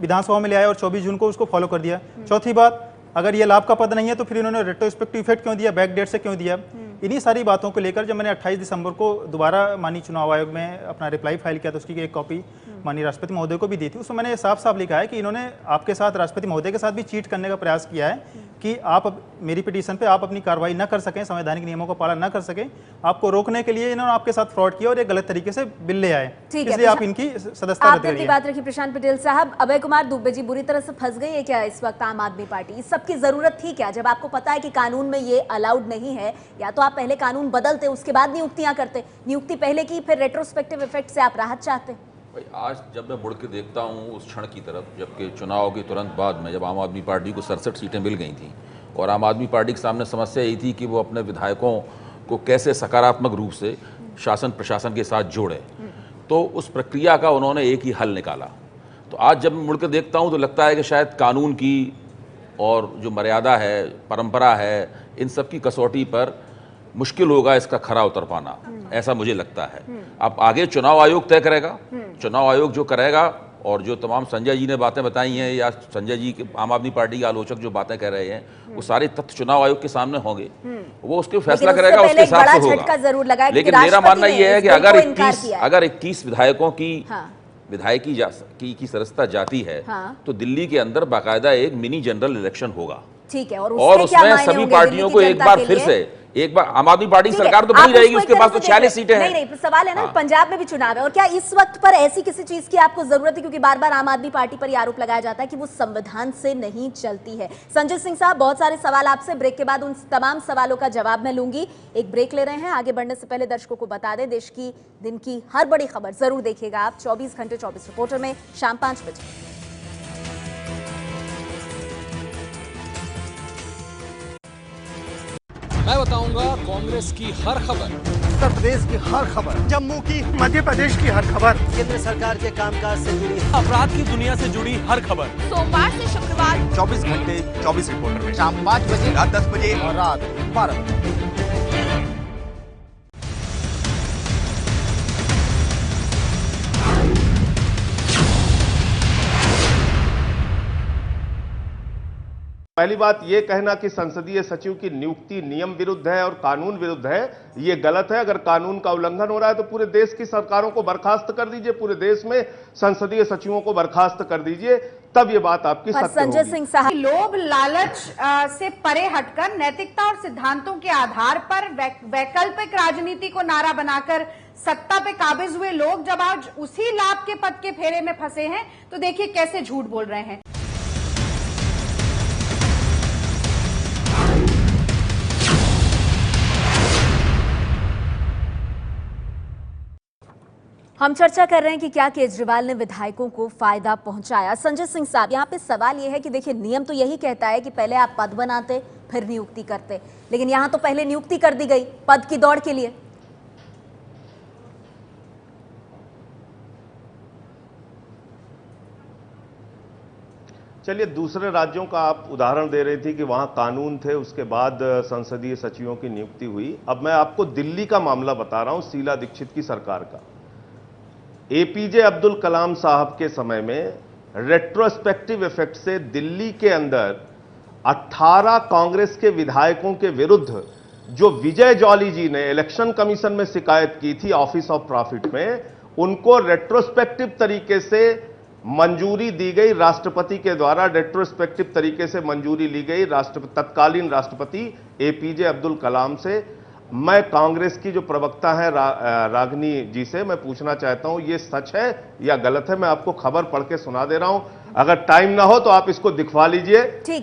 Speaker 13: विधानसभा में ले आया और 24 जून को उसको फॉलो कर दिया। चौथी बात, अगर ये लाभ का पद नहीं है तो फिर इन्होंने रेट्रोस्पेक्टिव इफेक्ट क्यों दिया, बैक डेट से क्यों दिया? इन्हीं सारी बातों को लेकर जब मैंने 28 दिसंबर को दोबारा माननीय चुनाव आयोग में अपना रिप्लाई फाइल किया, तो उसकी एक कॉपी माननीय राष्ट्रपति महोदय को भी दी थी। उसमें मैंने साफ साफ लिखा है कि इन्होंने आपके साथ, राष्ट्रपति महोदय के साथ भी चीट करने का प्रयास किया है कि आप मेरी पिटीशन पे आप अपनी कार्रवाई न कर सकें, संवैधानिक नियमों का पालन न कर सकें, आपको रोकने के लिए इन्होंने आपके साथ फ्रॉड किया और एक गलत तरीके से बिल ले आए, इसलिए आप इनकी सदस्यता रद्द करिए।
Speaker 1: बात रखी प्रशांत पटेल साहब। अभय कुमार दुबे जी, बुरी तरह से फंस गई है क्या इस वक्त आम आदमी पार्टी? इस सब की जरूरत थी क्या, जब आपको पता है कि कानून में ये अलाउड नहीं है? या तो आप पहले कानून बदलते, उसके बाद नियुक्तियां करते, नियुक्ति पहले की, फिर रेट्रोस्पेक्टिव इफेक्ट से आप राहत चाहते।
Speaker 14: भाई आज जब मैं मुड़ के देखता हूँ उस क्षण की तरफ, जबकि चुनाव के तुरंत बाद में जब आम आदमी पार्टी को 67 सीटें मिल गई थी और आम आदमी पार्टी के सामने समस्या यही थी कि वो अपने विधायकों को कैसे सकारात्मक रूप से शासन प्रशासन के साथ जोड़े, तो उस प्रक्रिया का उन्होंने एक ही हल निकाला। तो आज जब मैं मुड़ के देखता हूँ तो लगता है कि शायद कानून की और जो मर्यादा है, परंपरा है, इन सब की कसौटी पर मुश्किल होगा इसका खरा उतर पाना, ऐसा मुझे लगता है। अब आगे चुनाव आयोग तय करेगा, चुनाव आयोग जो करेगा और जो तमाम संजय जी ने बातें बताई हैं या संजय जी के आम आदमी पार्टी के आलोचक जो बातें कह रहे हैं वो सारे तथ्य चुनाव आयोग के सामने होंगे, वो उसके फैसला करेगा, उसके हिसाब से होगा। लेकिन मेरा मानना यह है कि अगर 21 विधायकों की विधायकी की सदस्यता जाती है तो दिल्ली के अंदर बाकायदा एक मिनी जनरल इलेक्शन होगा।
Speaker 1: ठीक है,
Speaker 14: और उसमें सभी पार्टियों को एक बार फिर से आम आदमी पार्टी की सरकार तो बनी रहेगी, उसके पास तो 46 सीटें हैं।
Speaker 1: नहीं, सवाल है ना, पंजाब में भी चुनाव है और क्या इस वक्त पर ऐसी किसी चीज की आपको जरूरत है? क्योंकि बार बार आम आदमी पार्टी पर यह आरोप लगाया जाता है कि वो संविधान से नहीं चलती है। संजय सिंह साहब, बहुत सारे सवाल आपसे, ब्रेक के बाद उन तमाम सवालों का जवाब मैं लूंगी। एक ब्रेक ले रहे हैं, आगे बढ़ने से पहले दर्शकों को बता दें, देश की दिन की हर बड़ी खबर जरूर देखिएगा आप 24 घंटे 24 रिपोर्टर में शाम 5 बजे।
Speaker 10: मैं बताऊंगा कांग्रेस की हर खबर,
Speaker 11: उत्तर प्रदेश की हर खबर,
Speaker 10: जम्मू की,
Speaker 11: मध्य प्रदेश की हर खबर,
Speaker 10: केंद्र सरकार के कामकाज से जुड़ी, अपराध की दुनिया से जुड़ी हर खबर,
Speaker 8: सोमवार से शुक्रवार
Speaker 11: 24 घंटे 24 रिपोर्टर में शाम 5 बजे, रात 10 बजे और रात 12 बजे।
Speaker 7: पहली बात ये कहना कि संसदीय सचिव की नियुक्ति नियम विरुद्ध है और कानून विरुद्ध है, ये गलत है। अगर कानून का उल्लंघन हो रहा है तो पूरे देश की सरकारों को बर्खास्त कर दीजिए, पूरे देश में संसदीय सचिवों को बर्खास्त कर दीजिए, तब ये बात आपकी सत्य होगी।
Speaker 1: संजय सिंह साहब,
Speaker 8: लोभ लालच से परे हटकर नैतिकता और सिद्धांतों के आधार पर वैकल्पिक राजनीति को नारा बनाकर सत्ता पे काबिज हुए लोग जब आज उसी लाभ के पद के फेरे में फंसे हैं तो देखिए कैसे झूठ बोल रहे हैं।
Speaker 1: हम चर्चा कर रहे हैं कि क्या केजरीवाल ने विधायकों को फायदा पहुंचाया। संजय सिंह साहब, यहां पे सवाल यह है कि देखिए, नियम तो यही कहता है कि पहले आप पद बनाते फिर नियुक्ति करते, लेकिन यहां तो पहले नियुक्ति कर दी गई पद की दौड़ के लिए।
Speaker 7: चलिए, दूसरे राज्यों का आप उदाहरण दे रही थी कि वहां कानून थे, उसके बाद संसदीय सचिवों की नियुक्ति हुई। अब मैं आपको दिल्ली का मामला बता रहा हूं, शीला दीक्षित की सरकार का। एपीजे अब्दुल कलाम साहब के समय में रेट्रोस्पेक्टिव इफेक्ट से दिल्ली के अंदर 18 कांग्रेस के विधायकों के विरुद्ध जो विजय जॉली जी ने इलेक्शन कमीशन में शिकायत की थी ऑफिस ऑफ प्रॉफिट में, उनको रेट्रोस्पेक्टिव तरीके से मंजूरी दी गई, राष्ट्रपति के द्वारा रेट्रोस्पेक्टिव तरीके से मंजूरी ली गई तत्कालीन राष्ट्रपति एपीजे अब्दुल कलाम से। मैं कांग्रेस की जो प्रवक्ता है रागनी जी से मैं पूछना चाहता हूं, ये सच है या गलत है? मैं आपको खबर पढ़ के सुना दे रहा हूं, अगर टाइम ना हो तो आप इसको दिखवा लीजिए।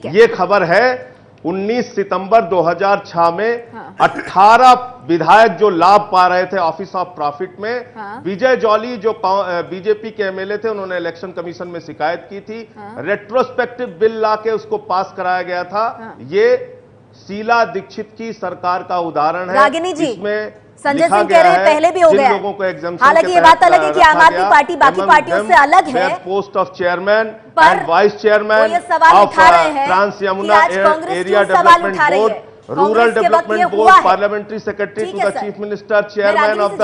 Speaker 7: ये खबर है 19 सितंबर 2006 में 18 विधायक जो लाभ पा रहे थे ऑफिस ऑफ प्रॉफिट में, विजय जॉली जो बीजेपी के एमएलए थे, उन्होंने इलेक्शन कमीशन में शिकायत की थी, रेट्रोस्पेक्टिव बिल लाके उसको पास कराया गया था। ये शीला दीक्षित की सरकार का उदाहरण है।
Speaker 1: रागिनी जी,
Speaker 7: इसमें
Speaker 1: संजय सिंह कह रहे हैं पहले भी हो गया। हालांकि ये बात अलग है कि आम आदमी पार्टी बाकी पार्टियों से अलग है।
Speaker 7: Post of chairman and vice chairman of trans Yamuna area development board, rural development board, parliamentary secretary to the chief minister, chairman of the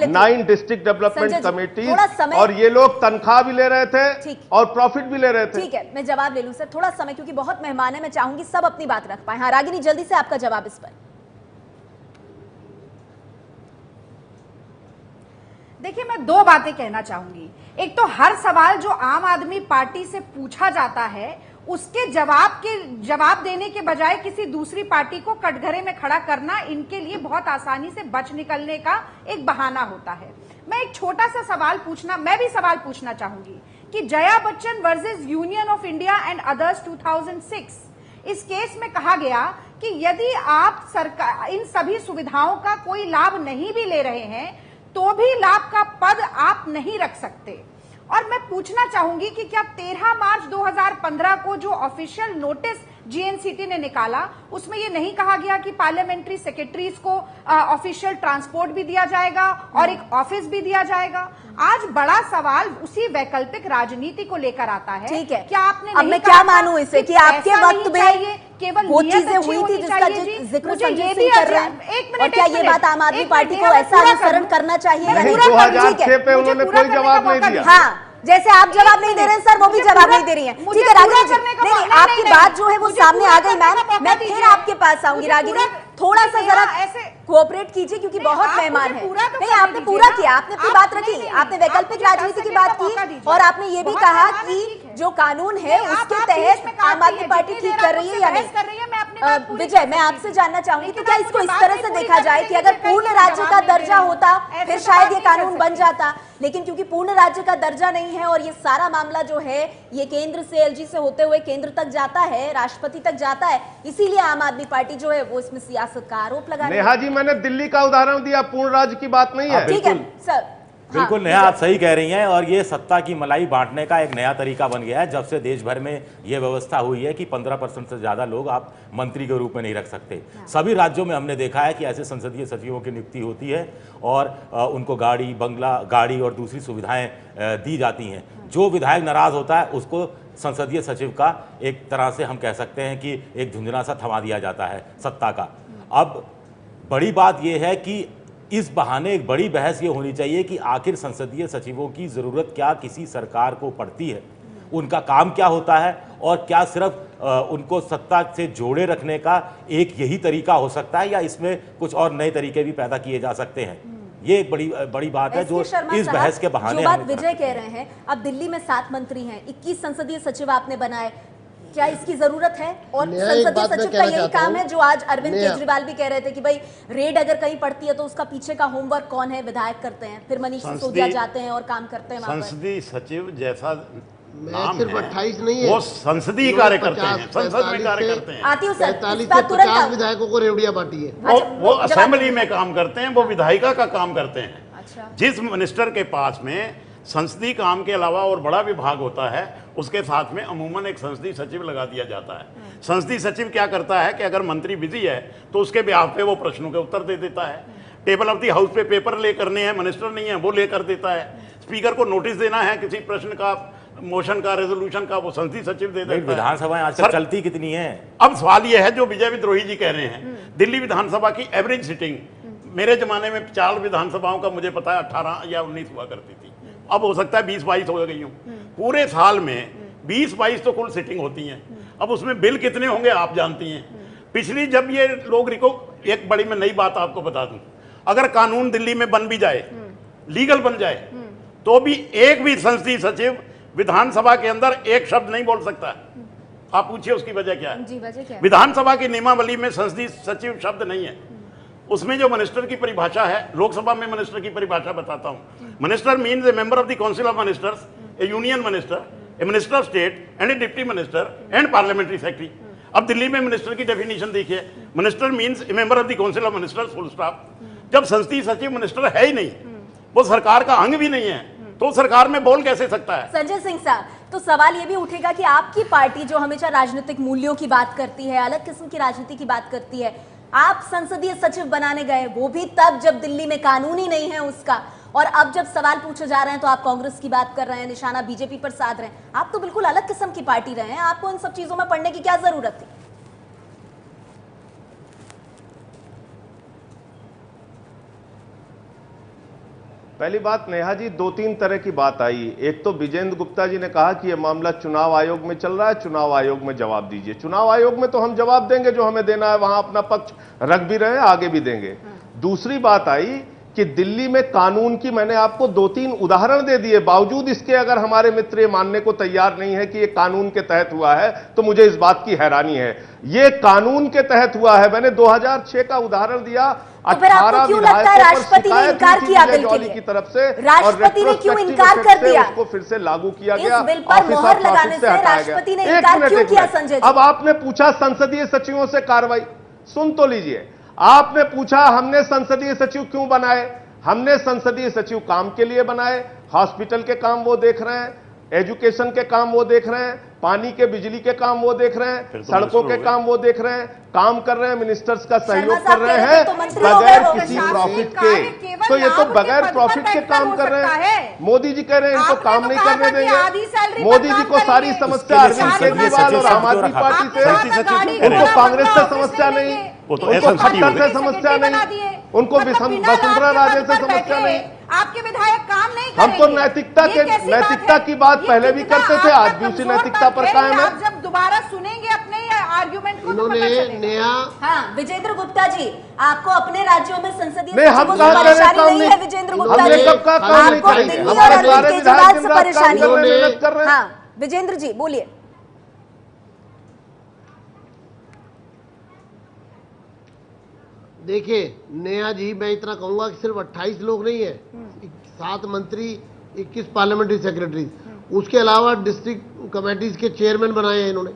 Speaker 7: 9 district development committee, और ये लोग तनख्वाह भी ले रहे थे और प्रॉफिट भी ले रहे थे।
Speaker 1: ठीक है, मैं जवाब ले लूं सर, थोड़ा समय, क्योंकि बहुत मेहमान है, मैं चाहूंगी सब अपनी बात रख पाए। हाँ रागिनी, जल्दी से आपका जवाब इस पर।
Speaker 8: देखिए, मैं 2 बातें कहना चाहूंगी। एक तो हर सवाल जो आम आदमी पार्टी से पूछा जाता है उसके जवाब देने के बजाय किसी दूसरी पार्टी को कटघरे में खड़ा करना इनके लिए बहुत आसानी से बच निकलने का एक बहाना होता है। मैं एक छोटा सा मैं भी सवाल पूछना चाहूंगी कि Jaya Bachchan versus union of India and others 2006, इस केस में कहा गया कि यदि आप सरकार इन सभी सुविधाओं का कोई लाभ नहीं भी ले रहे हैं तो भी लाभ का पद आप नहीं रख सकते। और मैं पूछना चाहूंगी कि क्या 13 मार्च 2015 को जो ऑफिशियल नोटिस जीएनसीटी ने निकाला उसमें यह नहीं कहा गया कि पार्लियामेंट्री सेक्रेटरीज को ऑफिशियल ट्रांसपोर्ट भी दिया जाएगा और एक ऑफिस भी दिया जाएगा? आज बड़ा सवाल उसी वैकल्पिक राजनीति को लेकर आता है।
Speaker 1: ठीक है,
Speaker 8: क्या आपने
Speaker 1: अब मैं क्या मानूं इसे कि आपके वक्त में
Speaker 8: केवल
Speaker 1: वो चीजें हुई थी जिसका जिक्र संजय सिंह कर रहे हैं, और क्या ये बात आम आदमी पार्टी को ऐसा अनुसरण करना चाहिए?
Speaker 7: 2006 पे उन्होंने कोई जवाब नहीं दिया।
Speaker 1: हाँ, जैसे आप जवाब नहीं दे रहे हैं सर, वो भी जवाब नहीं दे रही हैं। ठीक है रागिनी जी, नहीं आपकी बात जो है वो सामने आ गई मैम, मैं फिर आपके पास आऊंगी रागिनी, थोड़ा सा जरा कोऑपरेट कीजिए क्योंकि बहुत मेहमान है। नहीं आपने पूरा किया, आपने अपनी बात रखी, आपने वैकल्पिक राजनीति की बात की और आपने ये भी कहा कि जो कानून है उसके तहत आम आदमी पार्टी ठीक कर रही है या नहीं। विजय, मैं आपसे जानना चाहूंगी तो क्या इसको इस तरह से देखा जाए कि अगर पूर्ण राज्य का दर्जा होता फिर शायद ये कानून बन जाता, लेकिन क्योंकि पूर्ण राज्य का दर्जा नहीं है और ये सारा मामला जो है ये केंद्र से, एलजी से होते हुए केंद्र तक जाता है, राष्ट्रपति तक जाता है, इसीलिए आम आदमी पार्टी जो है वो इसमें सियासत का आरोप लगा रही है।
Speaker 7: नेहा जी, मैंने दिल्ली का उदाहरण दिया, पूर्ण राज्य की बात नहीं है।
Speaker 1: ठीक है सर,
Speaker 15: बिल्कुल नेहा, आप सही कह रही हैं और ये सत्ता की मलाई बांटने का एक नया तरीका बन गया है जब से देश भर में ये व्यवस्था हुई है कि 15% से ज्यादा लोग आप मंत्री के रूप में नहीं रख सकते। सभी राज्यों में हमने देखा है कि ऐसे संसदीय सचिवों की नियुक्ति होती है और उनको गाड़ी, बंगला, गाड़ी और दूसरी सुविधाएं दी जाती हैं। जो विधायक नाराज होता है उसको संसदीय सचिव का एक तरह से हम कह सकते हैं कि एक झुंझुना सा थमा दिया जाता है सत्ता का। अब बड़ी बात यह है कि इस बहाने एक बड़ी बहस ये होनी चाहिए कि आखिर संसदीय सचिवों की ज़रूरत क्या किसी सरकार को पड़ती है, उनका काम क्या होता है और क्या सिर्फ उनको सत्ता से जोड़े रखने का एक यही तरीका हो सकता है या इसमें कुछ और नए तरीके भी पैदा किए जा सकते हैं। ये एक बड़ी बात है जो इस बहस के बहाने
Speaker 1: जो बात विजय कह रहे हैं, अब दिल्ली में 7 मंत्री हैं, 21 संसदीय सचिव आपने बनाए, क्या इसकी जरूरत है? और संसदीय सचिव का यही काम है जो आज अरविंद केजरीवाल भी कह रहे थे कि भाई रेड अगर कहीं पड़ती है तो उसका पीछे का होमवर्क कौन है, विधायक करते हैं, फिर मनीष सिसोदिया जाते हैं और काम करते हैं।
Speaker 9: संसदीय सचिव जैसा नाम
Speaker 12: सिर्फ 28 नहीं है,
Speaker 9: वो संसदीय कार्य करते हैं, संसद में कार्य करते हैं।
Speaker 12: 45 से 50 विधायकों को रेवड़ियां बांटी है।
Speaker 9: वो असेंबली में काम करते हैं, वो विधायिका का काम करते हैं। जिस मिनिस्टर के पास में संसदीय काम के अलावा और बड़ा विभाग होता है उसके साथ में अमूमन एक संसदीय सचिव लगा दिया जाता है। संसदीय सचिव क्या करता है कि अगर मंत्री बिजी है तो उसके बिहाफ पे वो प्रश्नों के उत्तर दे देता है। टेबल ऑफ द हाउस पे पेपर ले करने हैं, मिनिस्टर नहीं है वो ले कर देता है। स्पीकर को नोटिस देना है किसी प्रश्न का, मोशन का, रेजोल्यूशन का, वो संसदीय सचिव दे देता है।
Speaker 15: विधानसभा आजकल चलती कितनी है?
Speaker 9: अब सवाल ये है जो विजय विद्रोही जी कह रहे हैं, दिल्ली विधानसभा की एवरेज सिटिंग मेरे जमाने में 4 विधानसभाओं का मुझे पता है 18 या 19 हुआ करती थी, अब हो सकता है 20-22 हो गई हूँ। पूरे साल में 20-22 तो कुल सिटिंग होती हैं। अब उसमें बिल कितने होंगे आप जानती हैं। पिछली जब ये लोग एक बड़ी मैं नई बात आपको बता दूं, अगर कानून दिल्ली में बन भी जाए, लीगल बन जाए, तो भी एक भी संसदीय सचिव विधानसभा के अंदर एक शब्द नहीं बोल सकता। आप पूछिए उसकी वजह क्या है?
Speaker 1: जी, वजह क्या है?
Speaker 9: विधानसभा की नियमावली में संसदीय सचिव शब्द नहीं है। उसमें जो मिनिस्टर की परिभाषा है, लोकसभा में मिनिस्टर की परिभाषा बताता हूं। Minister means A member of the council of ministers, A union minister, A minister of state and A deputy minister and parliamentary secretary. अब दिल्ली में मिनिस्टर की डेफिनेशन देखिए, minister means A member of the council of ministers full stop. जब संसदीय सचिव minister है ही नहीं, वो सरकार का अंग भी नहीं है, तो सरकार में बोल कैसे सकता है?
Speaker 1: संजय सिंह साहब, तो सवाल ये भी उठेगा कि आपकी पार्टी जो हमेशा राजनीतिक मूल्यों की बात करती है, अलग किस्म की राजनीति की बात करती है, आप संसदीय सचिव बनाने गए वो भी तब जब दिल्ली में कानून ही नहीं है उसका, और अब जब सवाल पूछे जा रहे हैं तो आप कांग्रेस की बात कर रहे हैं, निशाना बीजेपी पर साध रहे हैं। आप तो बिल्कुल अलग किस्म की पार्टी रहे हैं, आपको इन सब चीजों में पढ़ने की क्या जरूरत थी?
Speaker 7: पहली बात नेहा जी, 2-3 तरह की बात आई। एक तो विजेंद्र गुप्ता जी ने कहा कि यह मामला चुनाव आयोग में चल रहा है, चुनाव आयोग में जवाब दीजिए। चुनाव आयोग में तो हम जवाब देंगे, जो हमें देना है वहां अपना पक्ष रख भी रहे हैं, आगे भी देंगे। दूसरी बात आई कि दिल्ली में कानून की मैंने आपको 2-3 उदाहरण दे दिए, बावजूद इसके अगर हमारे मित्र ये मानने को तैयार नहीं है कि ये कानून के तहत हुआ है, तो मुझे इस बात की हैरानी है। ये कानून के तहत हुआ है। मैंने 2006 का उदाहरण दिया,
Speaker 1: तो फिर आपको क्यों लगता है राष्ट्रपति ने इनकार किया बिल के लिए?
Speaker 7: की तरफ से
Speaker 1: राष्ट्रपति ने क्यों इनकार कर दिया?
Speaker 7: उसको फिर से लागू किया गया,
Speaker 1: इस बिल पर मोहर लगाने से राष्ट्रपति ने इनकार क्यों किया? संजय जी,
Speaker 7: अब आपने पूछा संसदीय सचिवों से कार्रवाई, सुन तो लीजिए। आपने पूछा हमने संसदीय सचिव क्यों बनाए? हमने संसदीय सचिव काम के लिए बनाए। हॉस्पिटल के काम वो देख रहे हैं, एजुकेशन के काम वो देख रहे हैं, पानी के बिजली के काम वो देख रहे हैं, सड़कों के काम वो देख रहे हैं, काम कर रहे हैं, मिनिस्टर्स का सहयोग कर रहे हैं बगैर किसी प्रॉफिट के। तो ये तो बगैर प्रॉफिट के काम कर रहे हैं। मोदी जी कह रहे हैं इनको काम नहीं करने देंगे। मोदी जी को सारी समस्या अरविंद केजरीवाल और आम आदमी पार्टी से, इनको कांग्रेस से समस्या नहीं,
Speaker 9: वो तो
Speaker 7: उनको
Speaker 9: एसेंस की
Speaker 7: खट्टर से
Speaker 9: है।
Speaker 7: समस्या नहीं, उनको वसुंधरा राजे से समस्या नहीं।
Speaker 8: आपके विधायक काम नहीं
Speaker 7: हम तो
Speaker 8: करेंगे।
Speaker 7: नैतिकता
Speaker 8: ये कैसी बात
Speaker 7: नैतिकता
Speaker 8: है?
Speaker 7: की बात
Speaker 8: ये
Speaker 7: पहले भी
Speaker 8: कितना
Speaker 7: करते थे,
Speaker 8: आपका
Speaker 7: आज भी उसी
Speaker 8: कमजोर
Speaker 7: नैतिकता पर
Speaker 8: बात
Speaker 7: कायम है।
Speaker 8: आप जब दोबारा सुनेंगे अपने आर्गुमेंट को तो पता
Speaker 12: इन्होंने
Speaker 8: चलेगा।
Speaker 12: नया
Speaker 1: हाँ विजेंद्र गुप्ता जी, आपको अपने राज्यों में संसदीय
Speaker 7: नहीं, हम
Speaker 1: सचिवों
Speaker 7: कहा
Speaker 1: से
Speaker 7: करें
Speaker 1: परेशानी
Speaker 7: काम
Speaker 1: नहीं
Speaker 7: नहीं।
Speaker 1: है विजेंद्र गुप्ता
Speaker 12: हमने
Speaker 1: जी,
Speaker 12: कब कहा काम नहीं
Speaker 1: आपको
Speaker 12: करेंगे?
Speaker 1: दिल्ली
Speaker 7: हमारे
Speaker 1: और
Speaker 7: सारे
Speaker 1: अरविंद
Speaker 7: विधायक
Speaker 1: केजरीवाल
Speaker 7: दिन
Speaker 1: से
Speaker 7: रात
Speaker 1: परेशानी
Speaker 7: काम
Speaker 1: है।
Speaker 7: करने में मेहनत कर रहे हैं।
Speaker 1: हाँ विजेंद्र जी बोलिए।
Speaker 12: देखिए नेहा जी, मैं इतना कहूंगा कि सिर्फ 28 लोग नहीं है, 7 मंत्री, 21 पार्लियामेंट्री सेक्रेटरी, उसके अलावा डिस्ट्रिक्ट कमेटीज के चेयरमैन बनाए हैं इन्होंने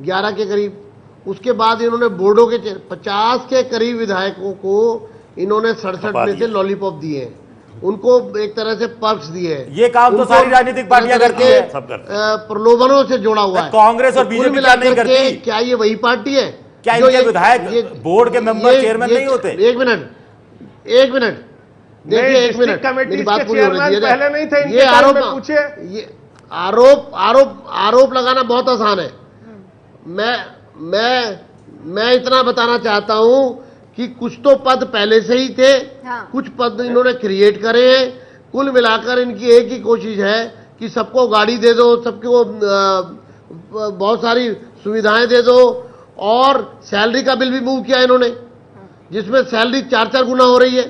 Speaker 12: 11 के करीब। उसके बाद इन्होंने बोर्डों के 50 के करीब विधायकों को इन्होंने 67 में से लॉलीपॉप दिए हैं, उनको एक तरह से पर्क्स दिए हैं।
Speaker 15: ये काम तो
Speaker 12: उनको
Speaker 15: सारी राजनीतिक पार्टियां
Speaker 12: तरह
Speaker 15: करती
Speaker 12: के,
Speaker 15: है,
Speaker 9: सब करते
Speaker 12: प्रलोभनों से जोड़ा हुआ है।
Speaker 15: कांग्रेस और
Speaker 12: तो कुल
Speaker 15: बीजेपी क्या
Speaker 12: मिलाकर
Speaker 15: नहीं
Speaker 12: के
Speaker 15: करती?
Speaker 12: क्या ये वही पार्टी है?
Speaker 15: क्या
Speaker 12: जो
Speaker 15: इनके
Speaker 12: ये-
Speaker 15: विधायक बोर्ड के मेंबर चेयरमैन नहीं होते?
Speaker 12: एक मिनट देखिए, एक मिनट मेरी बात पूरी होने दीजिए।
Speaker 7: पहले नहीं थे,
Speaker 12: ये आरोप
Speaker 7: पूछिए।
Speaker 12: ये आरोप लगाना बहुत आसान है। मैं इतना बताना चाहता हूं कि कुछ तो पद पहले से ही थे, कुछ पद इन्होंने क्रिएट करे हैं। कुल मिलाकर इनकी एक ही कोशिश है कि सबको गाड़ी दे दो, सबको बहुत सारी सुविधाएं दे दो, और सैलरी का बिल भी मूव किया इन्होंने, जिसमें सैलरी 4-4 गुना हो रही है,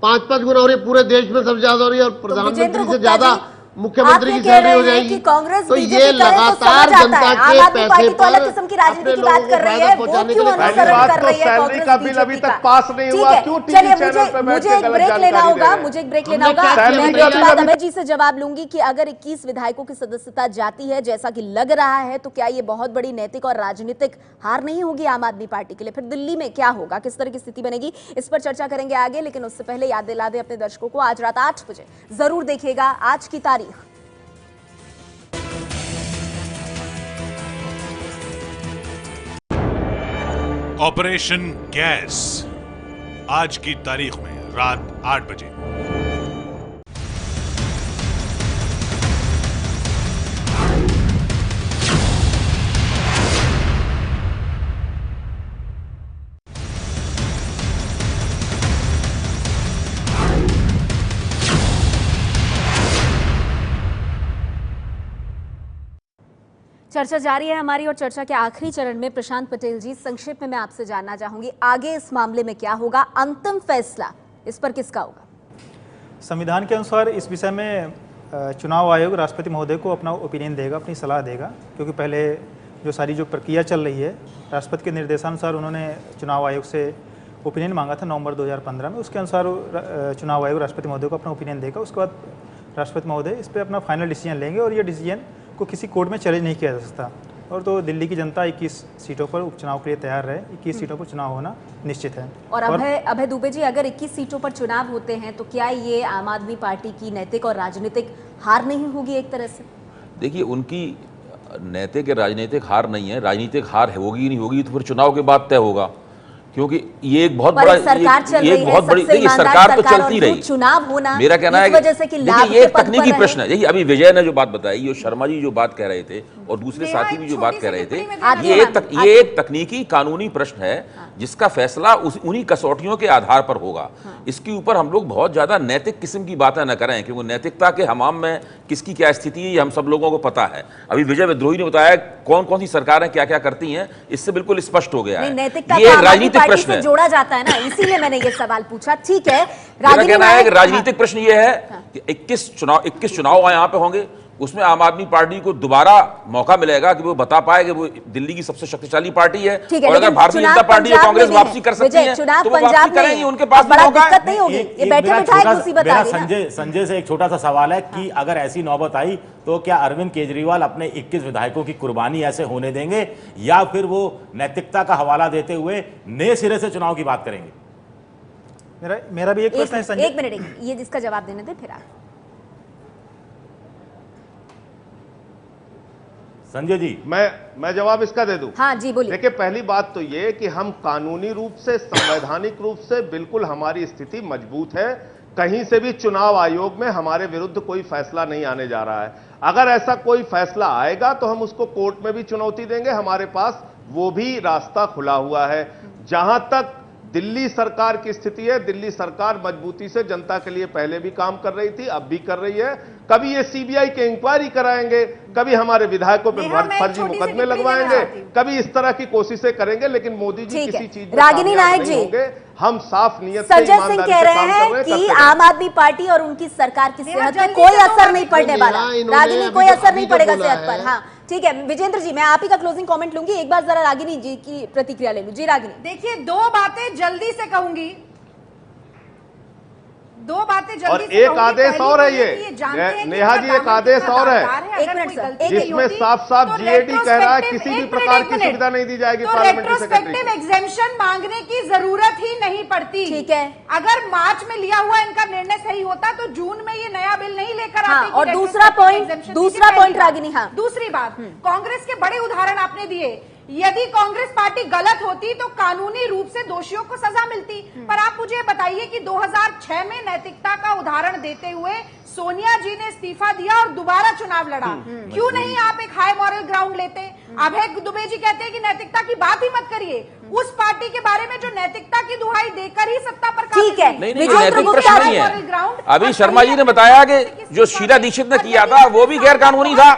Speaker 12: 5-5 गुना हो रही है, पूरे देश में सबसे ज्यादा हो रही है, और प्रधानमंत्री से ज्यादा मुख्यमंत्री की सैलरी हो जाएगी।
Speaker 1: कांग्रेस
Speaker 12: तो
Speaker 1: बीजेपी
Speaker 12: ये
Speaker 1: करे तो
Speaker 12: लगातार
Speaker 1: समझ आता
Speaker 12: जनता
Speaker 1: है।
Speaker 12: के
Speaker 1: आम आदमी
Speaker 12: पैसे
Speaker 1: पार्टी तो अलग
Speaker 12: पर
Speaker 1: किस्म की राजनीति
Speaker 12: अपने
Speaker 1: की बात
Speaker 12: लोगों
Speaker 1: कर
Speaker 12: को
Speaker 1: रही
Speaker 12: फायदा
Speaker 1: है, वो
Speaker 12: पहुंचाने
Speaker 1: क्यों
Speaker 12: के लिए
Speaker 1: अनुसरण
Speaker 7: बात
Speaker 1: कर
Speaker 7: तो
Speaker 1: रही है
Speaker 7: सैलरी
Speaker 1: कांग्रेस
Speaker 7: का बिल अभी
Speaker 1: बीजेपी
Speaker 7: तक
Speaker 1: का?
Speaker 7: पास नहीं
Speaker 1: ठीक
Speaker 7: हुआ,
Speaker 1: है,
Speaker 7: क्यों टीवी
Speaker 1: चलिए
Speaker 7: चैनल पे बैठ
Speaker 1: मुझे
Speaker 7: के
Speaker 1: एक
Speaker 7: गलत
Speaker 1: ब्रेक लेना
Speaker 7: जानकारी दे
Speaker 1: होगा,
Speaker 7: रहे हैं?
Speaker 1: मुझे एक ब्रेक
Speaker 12: हमने
Speaker 1: लेना होगा।
Speaker 12: क्या किया
Speaker 1: मैं
Speaker 12: बताइए
Speaker 1: ब्रेक के बाद
Speaker 12: अभी?
Speaker 1: अभय जी से जवाब लूंगी कि अगर 21 विधायकों की सदस्यता जाती है जैसा कि लग रहा है, तो क्या ये बहुत बड़ी नैतिक और राजनीतिक हार नहीं होगी आम आदमी पार्टी के लिए? फिर दिल्ली में क्या होगा, किस तरह की स्थिति बनेगी, इस पर चर्चा करेंगे आगे। लेकिन उससे पहले याद दिला दें अपने दर्शकों को, आज रात 8 बजे जरूर देखिएगा आज की तारीख।
Speaker 16: ऑपरेशन गैस, आज की तारीख में रात 8 बजे।
Speaker 1: चर्चा जारी है हमारी, और चर्चा के आखिरी चरण में प्रशांत पटेल जी, संक्षेप में मैं आपसे जानना चाहूंगी आगे इस मामले में क्या होगा, अंतिम फैसला इस पर किसका होगा?
Speaker 13: संविधान के अनुसार इस विषय में चुनाव आयोग राष्ट्रपति महोदय को अपना ओपिनियन देगा, अपनी सलाह देगा, क्योंकि पहले जो सारी जो प्रक्रिया चल रही है, राष्ट्रपति के निर्देशानुसार उन्होंने चुनाव आयोग से ओपिनियन मांगा था नवंबर 2015 में। उसके अनुसार चुनाव आयोग राष्ट्रपति महोदय को अपना ओपिनियन देगा। उसके बाद राष्ट्रपति महोदय इस पर अपना फाइनल डिसीजन लेंगे, और ये डिसीजन को किसी कोर्ट में चैलेंज नहीं किया जा सकता। और तो दिल्ली की जनता 21 सीटों पर उपचुनाव के लिए तैयार रहे, 21 सीटों पर चुनाव होना निश्चित है।
Speaker 1: और अभय दुबे जी, अगर 21 सीटों पर चुनाव होते हैं तो क्या ये आम आदमी पार्टी की नैतिक और राजनीतिक हार नहीं होगी एक तरह से?
Speaker 14: देखिए, उनकी नैतिक या राजनीतिक हार नहीं है, राजनीतिक हार होगी नहीं होगी तो फिर चुनाव के बाद तय होगा, क्योंकि ये एक बहुत बड़ा
Speaker 1: सरकार चल रही
Speaker 14: बहुत बड़ी
Speaker 1: सबसे ईमानदार
Speaker 14: सरकार तो चलती रही,
Speaker 1: चुनाव होना
Speaker 14: मेरा कहना है
Speaker 1: इस वजह से कि लाभ
Speaker 14: देखिए, ये
Speaker 1: के पद
Speaker 14: तकनीकी
Speaker 1: पर
Speaker 14: प्रश्न है। यही अभी विजय ने जो बात बताई, और शर्मा जी जो बात कह रहे थे, और दूसरे साथी भी जो बात कह रहे थे, ये एक तकनीकी कानूनी प्रश्न है जिसका फैसला उन्हीं कसौटियों के आधार पर होगा। इसके ऊपर हम लोग बहुत ज्यादा नैतिक किस्म की बातें न करें, क्योंकि नैतिकता के हमाम में किसकी क्या स्थिति है ये हम सब लोगों को पता है। अभी विजय विद्रोही ने बताया कौन कौन सी सरकारें क्या क्या करती हैं, इससे बिल्कुल स्पष्ट हो गया है।
Speaker 1: नैतिकता
Speaker 14: ये एक राजनीतिक प्रश्न है,
Speaker 1: जोड़ा जाता है ना, इसीलिए मैंने ये सवाल पूछा। ठीक है,
Speaker 14: मेरा कहना है कि राजनीतिक प्रश्न ये है कि 21 चुनाव यहाँ पे होंगे, उसमें आम आदमी पार्टी को दोबारा मौका मिलेगा कि वो बता पाए कि वो दिल्ली की सबसे शक्तिशाली पार्टी है, और अगर भारतीय जनता पार्टी या कांग्रेस वापसी कर सकती है तो वो वापसी करेंगी, उनके पास भी मौका है।
Speaker 1: नहीं होगी, ये बैठे बिठाए मुसीबत आ गई ना।
Speaker 15: संजय से एक छोटा सा सवाल है कि अगर ऐसी नौबत आई तो क्या अरविंद केजरीवाल अपने 21 विधायकों की कुर्बानी ऐसे होने देंगे, या फिर वो नैतिकता का हवाला देते हुए नए सिरे से चुनाव की बात करेंगे?
Speaker 13: मेरा भी एक प्रश्न है संजय।
Speaker 1: एक मिनट, ये जिसका जवाब देने थे, फिर आप
Speaker 15: संजय जी।
Speaker 7: मैं जवाब इसका दे दूं?
Speaker 1: हाँ जी बोलिए।
Speaker 7: देखिए, पहली बात तो ये कि हम कानूनी रूप से, संवैधानिक रूप से बिल्कुल हमारी स्थिति मजबूत है, कहीं से भी चुनाव आयोग में हमारे विरुद्ध कोई फैसला नहीं आने जा रहा है। अगर ऐसा कोई फैसला आएगा तो हम उसको कोर्ट में भी चुनौती देंगे, हमारे पास वो भी रास्ता खुला हुआ है। जहां तक दिल्ली सरकार की स्थिति है, दिल्ली सरकार मजबूती से जनता के लिए पहले भी काम कर रही थी, अब भी कर रही है। कभी ये सीबीआई के इंक्वायरी कराएंगे, कभी हमारे विधायकों पर फर्जी मुकदमे लगवाएंगे, कभी इस तरह की कोशिशें करेंगे, लेकिन मोदी जी किसी चीज में
Speaker 1: रागिनी नायक जी
Speaker 7: होंगे। हम साफ नियत से
Speaker 1: संजय सिंह कह रहे हैं कि आम आदमी पार्टी और उनकी सरकार की सेहत पर कोई असर नहीं पड़ने वाला। रागिनी, कोई असर नहीं पड़ेगा सेहत पर। हाँ ठीक है, विजेंद्र जी मैं आप ही का क्लोजिंग कमेंट लूंगी, एक बार जरा रागिनी जी की प्रतिक्रिया ले लूं। जी रागिनी।
Speaker 8: देखिए, दो बातें जल्दी से कहूंगी,
Speaker 7: और एक आदेश और है ये नेहा जी, एक आदेश और है,
Speaker 8: एक मिनट सर,
Speaker 7: इसमें साफ साफ जीएडी कह रहा है किसी भी प्रकार की सुविधा नहीं दी जाएगी पार्लियामेंट्री सेक्रेटरी को।
Speaker 8: एग्जेम्पशन मांगने की जरूरत ही नहीं पड़ती।
Speaker 1: ठीक है,
Speaker 8: अगर मार्च में लिया हुआ इनका निर्णय सही होता तो जून में ये नया बिल नहीं लेकर आते।
Speaker 1: और दूसरा पॉइंट रागिनी, हाँ
Speaker 8: दूसरी बात, कांग्रेस के बड़े उदाहरण आपने दिए। यदि कांग्रेस पार्टी गलत होती तो कानूनी रूप से दोषियों को सजा मिलती, पर आप मुझे बताइए कि 2006 में नैतिकता का उदाहरण देते हुए सोनिया जी ने इस्तीफा दिया और दोबारा चुनाव लड़ा। क्यों नहीं आप एक हाई मॉरल ग्राउंड लेते? अभय दुबे जी कहते हैं कि नैतिकता की बात ही मत करिए, उस पार्टी के बारे में जो नैतिकता की दुहाई देकर ही सत्ता पर
Speaker 1: ठीक है।
Speaker 14: नहीं, नैतिक प्रश्न नहीं है। अभी शर्मा जी ने बताया कि जो शीला दीक्षित ने किया था वो भी गैर कानूनी था,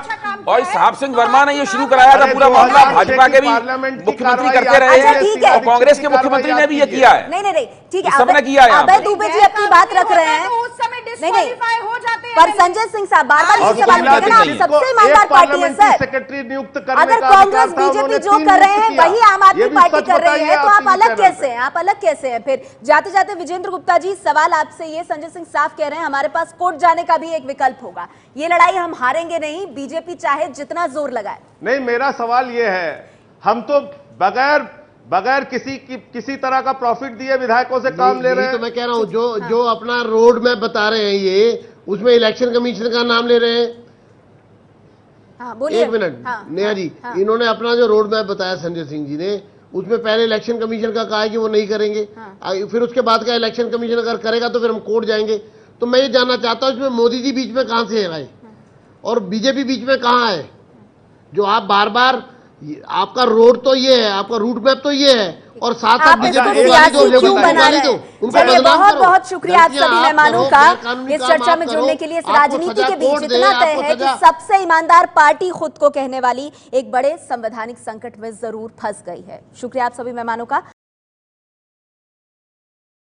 Speaker 14: और साहब सिंह वर्मा ने ये शुरू कराया था पूरा मामला। भाजपा के भी मुख्यमंत्री करते रहे हैं और कांग्रेस के मुख्यमंत्री ने भी ये किया है।
Speaker 1: नहीं ठीक है,
Speaker 14: सबने किया है।
Speaker 1: अभय दुबे जी अपनी बात रख रहे हैं,
Speaker 8: उस समय डिस्क्वालीफाई हो जाते हैं।
Speaker 1: पर संजय सिंह साहब बार-बार इस सवाल कर रहे हैं, सबसे ईमानदार पार्टी है सर।
Speaker 7: सेक्रेटरी नियुक्त करने
Speaker 1: अगर कांग्रेस बीजेपी जो कर रहे हैं वही आम आदमी पार्टी कर रही है तो आप अलग कैसे हैं? आप अलग कैसे हैं? फिर जाते जाते विजेंद्र गुप्ता जी सवाल आपसे ये, संजय सिंह साफ कह रहे हैं हमारे पास कोर्ट जाने का भी एक विकल्प होगा, ये लड़ाई हम हारेंगे नहीं, बीजेपी चाहे जितना जोर लगाए।
Speaker 7: नहीं, मेरा सवाल ये है, हम तो बगैर किसी तरह का प्रॉफिट दिए विधायकों से काम ले रहे हैं।
Speaker 12: तो मैं कह रहा हूं जो अपना रोड मैप बता रहे हैं ये, उसमें इलेक्शन कमीशन का नाम ले रहे हैं।
Speaker 1: हाँ, बोलिए।
Speaker 12: एक मिनट नेहा जी, इन्होंने अपना जो रोड मैप बताया संजय सिंह जी ने, उसमें पहले इलेक्शन कमीशन का कहा है कि वो नहीं करेंगे, फिर उसके बाद का इलेक्शन कमीशन अगर करेगा तो फिर हम कोर्ट जाएंगे। तो मैं ये जानना चाहता हूं इसमें मोदी जी बीच में कहां से आए और बीजेपी बीच में कहां है? जो आप बार बार, आपका रोड तो ये है, आपका रूट मैप तो ये है, और साथ साथ बीजेपी
Speaker 1: बहुत बहुत शुक्रिया आप सभी मेहमानों का इस चर्चा में जुड़ने के लिए। इस राजनीति के बीच इतना तय है कि सबसे ईमानदार पार्टी खुद को कहने वाली एक बड़े संवैधानिक संकट में जरूर फंस गई है। शुक्रिया आप सभी मेहमानों का।